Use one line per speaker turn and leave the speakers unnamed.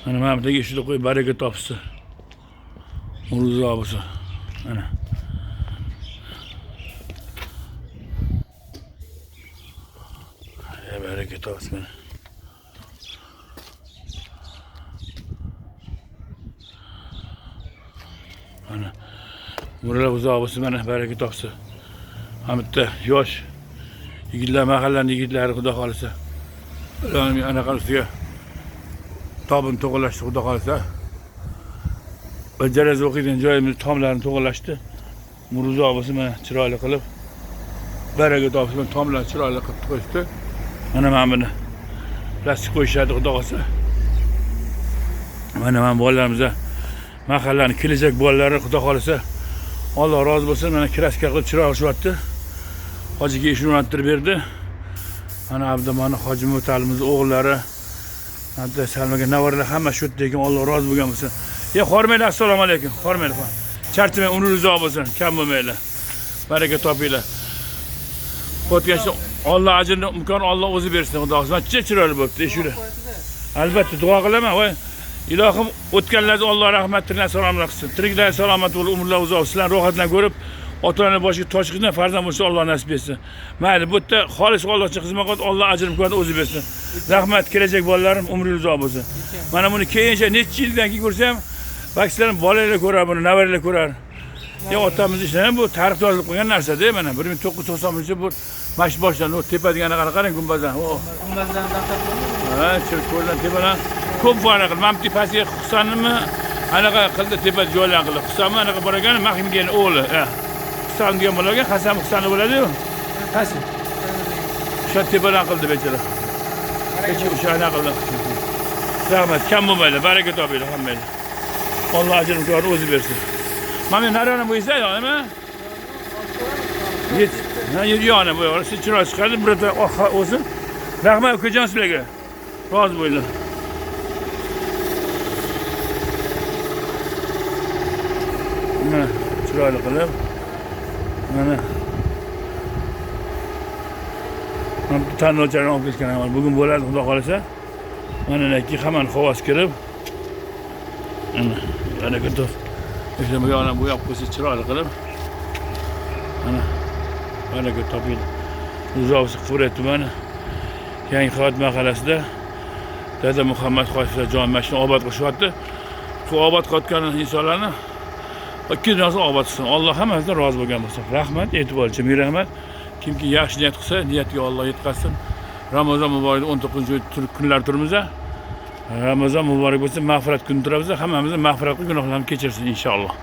Ana mana bu yerga shuni qo'yib baraka topsin. Murzo bo'lsa. Ana. Baraka topsin. Ana. Murzo uzoq bo'lsin, mana baraka topsin. Hamda yosh yigitlar, mahallaning yigitlari xudo xolisa. Ularning anaqa ustiga tobin to'g'irlashdi xudo xolisa. Bajaraz o'qiydigan joyimiz tomlarini to'g'irlashdi. Murzo bo'lsin, mana chiroyli qilib baraka topsin, tomlarni chiroyli qilib qo'yishdi. Mana buni plastik qo'yishadi xudo xolisa. Mana bolalarimiz mahallaning kelajak bolalari xudo xolisa. Alloh rozi bo'lsin, mana kraska qilib chiroq urishyapti. Hojiga ishni o'rnattirib berdi. Mana Abdumani Hoji Mutalimiz o'g'illari, hatto Salmaga navaralar hamma shu yerda ekan, Alloh rozi bo'lgan bo'lsin. Xormaylar, assalomu alaykum. Xormaylar. Charchimay, umringiz uzoq bo'lsin, kam bo'lmaylar. Baraka topinglar. Qo'tgachda Alloh ajrini, imkonni Alloh o'zi bersin, xudo xolisa. Chiroyli bo'libdi, shuni. Albatta duo qilaman, voy. Ilohim o'tganlarga Alloh rahmatini salomlar qilsin. Tiriklar salomat bo'lib, umrlar uzoq, sizlar rohatdan ko'rib, ota-ona boshiga tosh qilgan farzand bo'lsa Alloh nasib etsin. Mayli, bu yerda xolis Allohga xizmat qilib, Alloh ajrini ko'radi, o'zi bersin. Rahmat, kelajak bolalarim, umringiz uzoq bo'lsin. Mana buni keyincha necha yildan keyin ko'rsam, baksizlarim bolalar ko'rar, buni navaralar ko'rar. Ya otamiz ishlagan bu tarix yozilib qo'ygan narsa-da, mana 1990-yil bu mash boshdan o tepa degan qarang gumbazdan.
Gumbazdan taqib.
Ha, chirko'rdan tepadan ko'p farq qildi. Mana tepasiga Husanmi anaqa qildi, tepa joylarni qildi. Husanmi anaqa bor ekan, Mahimgen o'g'li. Husan degan bola ekan, Hasan Husan bo'ladi-ku. Hasan. O'sha tepadan qildi bechara. O'sha anaqa qildi. Rahmat, kam bo'lmaydi, baraka topinglar hammanglar. Alloh ajrini ko'rib o'zi bersin. Mana narani bu esa yo'qmi? Yet. Ha, yo'qmi bu yo'q. Siz chiroy chiqardi, birata o'zi. Rahmat ukajon sizlarga. Rozi bo'linglar. Mana chiroyli qilib. Mana. Ham tanlovchilarni olib ketgan bugun bo'ladi, xudo xolasa. Mana naki hamon havos kirib. Mana baraka top. Işte bu yana bu yapısı çıralı qilib. Mana baraka topinglar. Uzovsi Quvrat tumani Yangi Hayot mahallasida Dada Muhammad Xosiylar jon mashina obod qilishyapti. Shu obod qilayotgan insonlarni ikki narsa obod qilsin. Alloh hammasidan rozi bo'lgan bo'lsin. Rahmat, e'tibor uchun rahmat. Kimki yaxshi niyat qilsa, niyatiga Alloh yetkazsin. Ramazon muborak 19-kunlar turibmiz. Ramazon muborak bo'lsin, mag'firat kuni turamiz. Hammamizni mag'firat qilib gunohlarni kechirsin inshaalloh.